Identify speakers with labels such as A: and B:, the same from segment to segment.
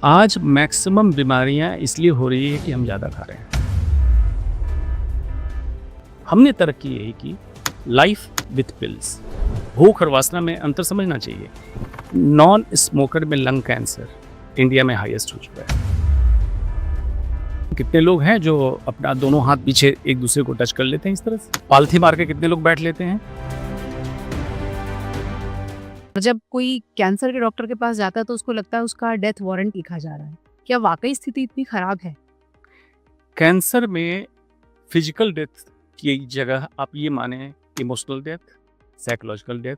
A: आज मैक्सिमम बीमारियां इसलिए हो रही है कि हम ज़्यादा खा रहे हैं। हमने तरक्की यही की, लाइफ विथ पिल्स। भूख और वासना में अंतर समझना चाहिए। नॉन स्मोकर में लंग कैंसर इंडिया में हाईएस्ट हो चुका है। कितने लोग हैं जो अपना दोनों हाथ पीछे एक दूसरे को टच कर लेते हैं इस तरह से? पालथी मार के कितने लोग बैठ लेते हैं?
B: जब कोई कैंसर के डॉक्टर के पास जाता है तो उसको लगता है उसका डेथ वारंट लिखा जा रहा है। क्या वाकई स्थिति इतनी खराब है?
A: कैंसर में फिजिकल डेथ की जगह आप ये माने emotional death, psychological death,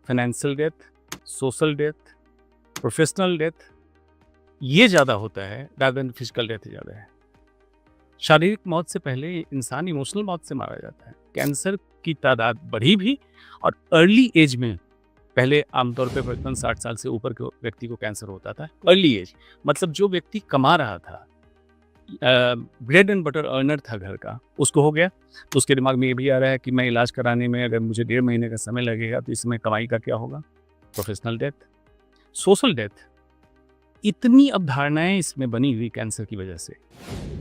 A: financial death, social death, professional death, ये ज़्यादा होता है रादर देन फिजिकल डेथ ज़्यादा है। शारीरिक मौत से पहले इंसान इमोशनल मौत से मारा जाता है। कैंसर की तादाद बढ़ी भी, और अर्ली एज में पहले आमतौर पे 55-60 साल से ऊपर के व्यक्ति को कैंसर होता था। अर्ली एज मतलब जो व्यक्ति कमा रहा था, ब्रेड एंड बटर अर्नर था घर का, उसको हो गया तो उसके दिमाग में ये भी आ रहा है कि मैं इलाज कराने में अगर मुझे 1.5 महीने का समय लगेगा तो इसमें कमाई का क्या होगा। प्रोफेशनल डेथ, सोशल डेथ, इतनी अवधारणाएं इसमें बनी हुई कैंसर की वजह से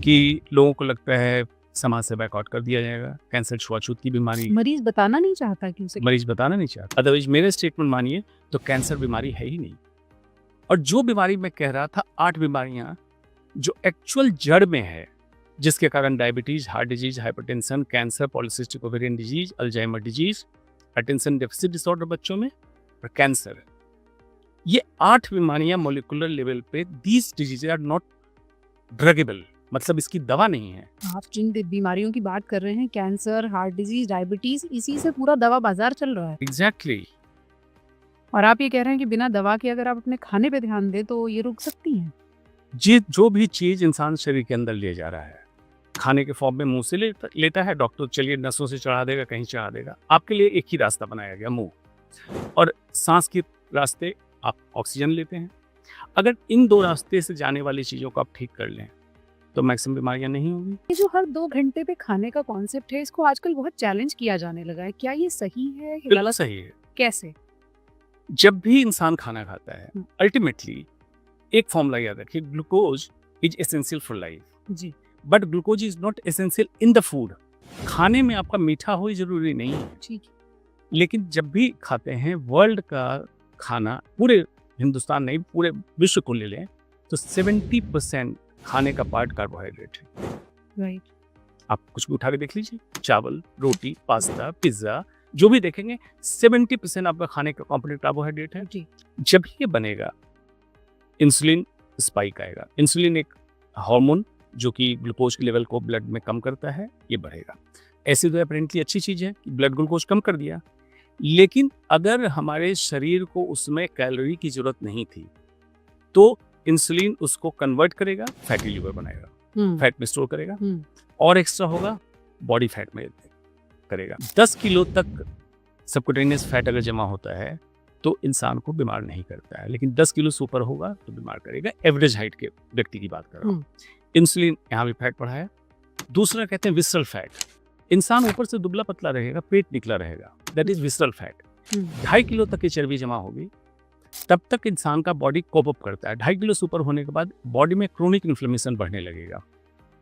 A: कि लोगों को लगता है समाज से बैकआउट कर दिया जाएगा। कैंसर छुआछूत की बीमारी,
B: मरीज बताना नहीं चाहता कि उसे
A: मरीज बताना नहीं चाहता। अदरवाइज मेरे स्टेटमेंट मानिए तो कैंसर बीमारी है ही नहीं। और जो बीमारी मैं कह रहा था, 8 बीमारियां जो एक्चुअल जड़ में है, जिसके कारण diabetes, heart disease, hypertension, cancer, polycystic ovarian disease, Alzheimer disease, attention deficit disorder बच्चों में, और कैंसर, ये 8 बीमारियां मोलिकुलर लेवल पे, दीज डिजीज आर नॉट ड्रगेबल, मतलब इसकी दवा नहीं है।
B: आप जिन बीमारियों की बात कर रहे हैं, कैंसर, हार्ट डिजीज, डायबिटीज, इसी से पूरा दवा बाजार चल रहा है।
A: एग्जैक्टली।
B: और आप ये कह रहे हैं कि बिना दवा के अगर आप अपने खाने पे ध्यान दें तो ये रुक सकती हैं।
A: जो भी चीज इंसान शरीर के अंदर ले जा रहा है, खाने के फॉर्म में मुंह से लेता है, डॉक्टर चलिए नसों से चढ़ा देगा, कहीं चढ़ा देगा। आपके लिए एक ही रास्ता बनाया गया, मुंह, और सांस के रास्ते आप ऑक्सीजन लेते हैं। अगर इन 2 रास्ते से जाने वाली चीजों को आप ठीक कर लें तो मैक्सिमम बीमारियां नहीं होंगी।
B: ये जो हर 2 घंटे पे खाने का कॉन्सेप्ट है, इसको आजकल बहुत चैलेंज किया जाने लगा है। क्या ये सही है या
A: बिल्कुल
B: गलत?
A: सही है।
B: कैसे?
A: जब भी इंसान खाना खाता है, अल्टीमेटली एक फॉर्मूला याद रखिए, glucose is essential for life,
B: जी।
A: But glucose is not essential in the food. खाने में आपका मीठा हो जरूरी नहीं है,
B: ठीक।
A: लेकिन जब भी खाते हैं, वर्ल्ड का खाना, पूरे हिंदुस्तान नहीं पूरे विश्व को ले लें तो 70% खाने का पार्ट कार्बोहाइड्रेट है।
B: राइट।
A: आप कुछ भी उठा के देख लीजिए, चावल, रोटी, पास्ता, पिज्जा, जो भी देखेंगे 70% आपका खाने का कंपोनेंट कार्बोहाइड्रेट है।
B: जी।
A: जब ये बनेगा, इंसुलिन स्पाइक आएगा। इंसुलिन एक हार्मोन जो कि ग्लूकोज के लेवल को ब्लड में कम करता है, ये बढ़ेगा। ऐसी तो अपेरेंटली अच्छी चीज़ है कि ब्लड ग्लूकोज कम कर दिया, लेकिन अगर हमारे शरीर को उसमें कैलोरी की जरूरत नहीं थी तो इंसुलिन उसको कन्वर्ट करेगा, फैटी लिवर बनाएगा, फैट में स्टोर करेगा, और एक्स्ट्रा होगा बॉडी फैट में करेगा। 10 किलो तक सबक्यूटेनियस फैट अगर जमा होता है तो इंसान को बीमार नहीं करता है, लेकिन 10 किलो से ऊपर होगा तो बीमार करेगा। एवरेज हाइट के व्यक्ति की बात कर रहा हूँ। इंसुलिन यहाँ भी फैट बढ़ाया। दूसरा कहते हैं विसरल फैट। इंसान ऊपर से दुबला पतला रहेगा, पेट निकला रहेगा, that is visceral fat. 2.5 kilo तक की चर्बी जमा होगी, तब तक इंसान का बॉडी कोप अप करता है। 2.5 किलो से ऊपर होने के बाद बॉडी में क्रोनिक इन्फ्लेमेशन बढ़ने लगेगा।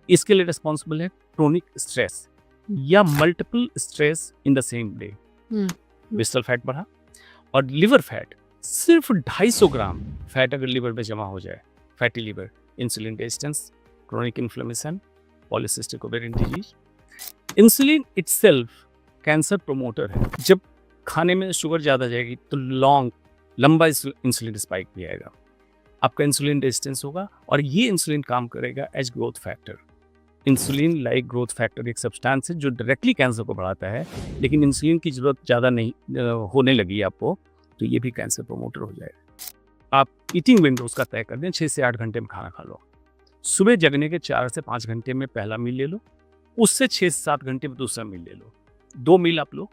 A: इसके लिए रिस्पॉन्सिबल है क्रोनिक स्ट्रेस या multiple stress in the same day. Visceral fat बढ़ा। और लिवर फैट, सिर्फ 250 ग्राम फैट अगर लिवर में जमा हो जाए, fatty liver, insulin resistance, chronic inflammation, polycystic ovarian disease. Insulin itself cancer promoter है। जब खाने में शुगर ज़्यादा जाएगी तो लंबा इंसुलिन स्पाइक भी आएगा, आपका इंसुलिन रेजिस्टेंस होगा, और ये इंसुलिन काम करेगा as growth factor. Insulin like growth factor एक सब्सटेंस है जो डायरेक्टली कैंसर को बढ़ाता है, लेकिन इंसुलिन की जरूरत ज़्यादा नहीं होने लगी आपको तो ये भी कैंसर प्रोमोटर हो जाएगा। आप ईटिंग विंडोज का तय कर दें, 6 से 8 घंटे में खाना खा लो। सुबह जगने के 4 से 5 घंटे में पहला मील ले लो, उससे 6 से 7 घंटे में दूसरा मील ले लो, 2 मील आप लो,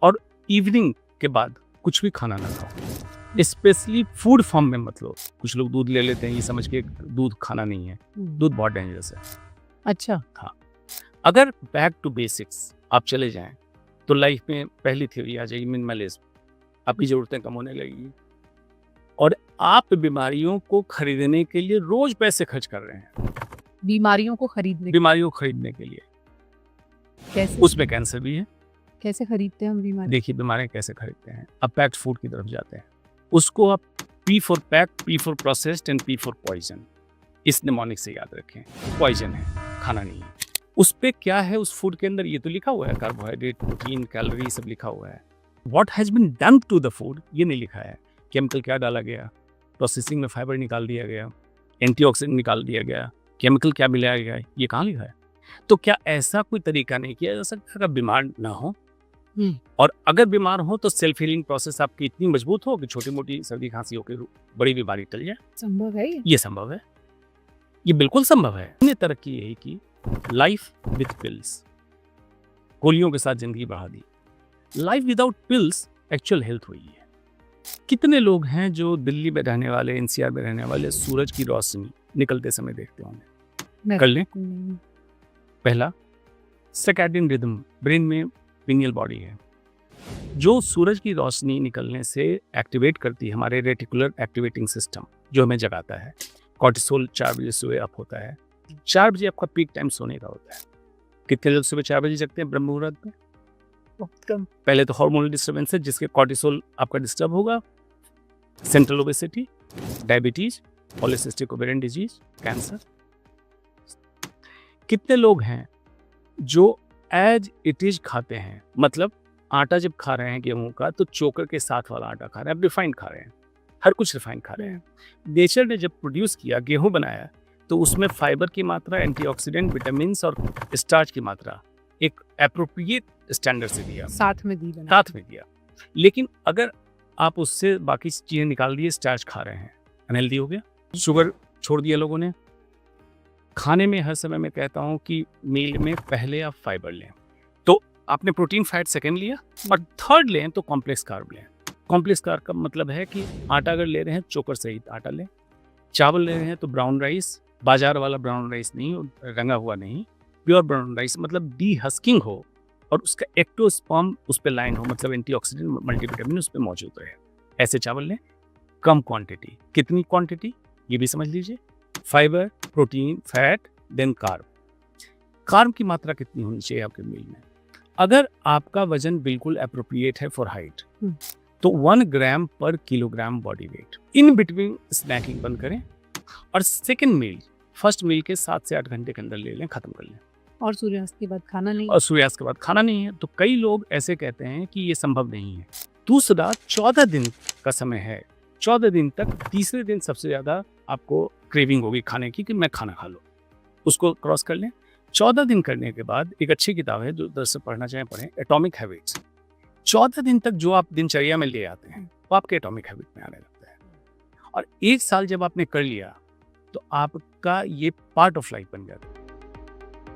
A: और इवनिंग के बाद कुछ भी खाना ना खाओ, स्पेशली फूड फॉर्म में मत लो। कुछ लोग दूध ले लेते हैं ये समझ के दूध खाना नहीं है, दूध बहुत डेंजरस है।
B: अच्छा।
A: हाँ, अगर बैक टू बेसिक्स आप चले जाएं तो लाइफ में पहली थ्योरी आ जाएगी, मिनिमलिज्म। आपकी ज़रूरतें कम होने लगेगी और आप बीमारियों को खरीदने के लिए रोज पैसे खर्च कर रहे हैं,
B: बीमारियों को खरीदने
A: बीमारियों को खरीदने के लिए।
B: कैसे
A: उसमें कैंसर भी है।
B: कैसे खरीदते हैं हम बीमारी?
A: देखिए बीमारियां कैसे खरीदते हैं, अब पैक्ड फूड की तरफ जाते हैं, उसको आप P for pack, P for processed and P for poison, इस निमोनिक से याद रखें। पॉइजन है, खाना नहीं है। उस पे क्या है उस फूड के अंदर, ये तो लिखा हुआ है कार्बोहाइड्रेट, प्रोटीन, कैलोरी सब लिखा हुआ है। What has been done to the food ये नहीं लिखा है। केमिकल क्या डाला गया, प्रोसेसिंग में फाइबर निकाल दिया गया, एंटीऑक्सीडेंट निकाल दिया गया, केमिकल क्या मिलाया गया, ये कहाँ लिखा है? तो क्या ऐसा कोई तरीका नहीं किया जा सकता कि बीमार ना हो? और अगर बीमार हो तो सेल्फ हीलिंग प्रोसेस आपकी इतनी मजबूत हो कि छोटी मोटी सर्दी खांसी होकर बड़ी बीमारी टल जाए?
B: संभव है
A: ये संभव है, ये बिल्कुल संभव है। हमने तरक्की यही की, लाइफ विद पिल्स, गोलियों के साथ जिंदगी बढ़ा दी। Life without pills actual health हुई है। कितने लोग हैं जो दिल्ली में रहने वाले, एनसीआर में रहने वाले सूरज की रोशनी निकलते समय देखते होंगे? कर लें। पहला, सर्कैडियन रिदम, ब्रेन में पिनियल बॉडी है जो सूरज की रोशनी निकलने से एक्टिवेट करती है हमारे रेटिकुलर एक्टिवेटिंग सिस्टम, जो हमें जगाता है। कॉर्टिसोल 4 बजे सुबह अप होता है। 4 बजे आपका पीक टाइम सोने का होता है। कितने लोग सुबह 4 बजे जगते हैं ब्रह्म मुहूर्त में?
B: बहुत कम।
A: पहले तो हार्मोनल डिस्टर्बेंस है जिसके कॉर्टिसोल आपका डिस्टर्ब होगा, central obesity, diabetes, polycystic ovarian disease, cancer. कितने लोग हैं जो एज इट इज खाते हैं, मतलब आटा जब खा रहे हैं गेहूं का तो चोकर के साथ वाला आटा खा रहे हैं, रिफाइंड खा रहे हैं, हर कुछ रिफाइंड खा रहे हैं। नेचर ने जब प्रोड्यूस किया, गेहूं बनाया, तो उसमें फाइबर की मात्रा, एंटीऑक्सीडेंट, विटामिन और स्टार्च की मात्रा एक एप्रोप्रिएट स्टैंडर्ड से दिया,
B: साथ में दिया।
A: लेकिन अगर आप उससे बाकी चीजें निकाल दिए, स्टार्च खा रहे हैं, अनहेल्दी हो गया। शुगर छोड़ दिया लोगों ने। खाने में हर समय मैं कहता हूं कि मील में पहले आप फाइबर लें, तो आपने प्रोटीन फैट सेकंड लिया, और थर्ड लें तो कॉम्प्लेक्स कार्ब लें। कॉम्प्लेक्स कार्ब का मतलब है कि आटा अगर ले रहे हैं चोकर सहित आटा लें, चावल ले रहे हैं तो ब्राउन राइस, बाजार वाला ब्राउन राइस नहीं, रंगा हुआ नहीं, प्योर ब्राउन राइस, मतलब डी हस्किंग हो और उसका एक्टोस्पर्म उस पर लाइन हो, मतलब एंटीऑक्सीडेंट, मल्टीविटामिन उस पर मौजूद रहे, ऐसे चावल लें। कम क्वांटिटी, कितनी क्वांटिटी ये भी समझ लीजिए। Fibre, protein, fat, then carb. Carb की मात्रा कितनी होनी चाहिए आपके मील में? अगर आपका वजन बिल्कुल एप्रोप्रिएट है फॉर हाइट, तो 1 ग्राम पर kilogram body weight. In between snacking बंद करें और सेकेंड मील फर्स्ट मील के 7 से 8 घंटे के अंदर ले लें, खत्म कर लें।
B: और सूर्यास्त के बाद खाना नहीं?
A: और सूर्यास्त के बाद खाना नहीं है। तो कई लोग ऐसे कहते हैं कि ये संभव नहीं है। दूसरा, 14 दिन का समय है, 14 दिन तक, तीसरे दिन सबसे ज्यादा आपको क्रेविंग होगी खाने की कि मैं खाना खा लूं, उसको क्रॉस कर लें। 14 दिन करने के बाद एक अच्छी किताब है, जो दरअसल पढ़ना चाहें पढ़ें, एटॉमिक हैबिट्स। 14 दिन तक जो आप दिनचर्या में ले आते हैं वो आपके एटॉमिक हैबिट में आने लगता है, और 1 साल जब आपने कर लिया तो आपका ये पार्ट ऑफ लाइफ बन जाता है।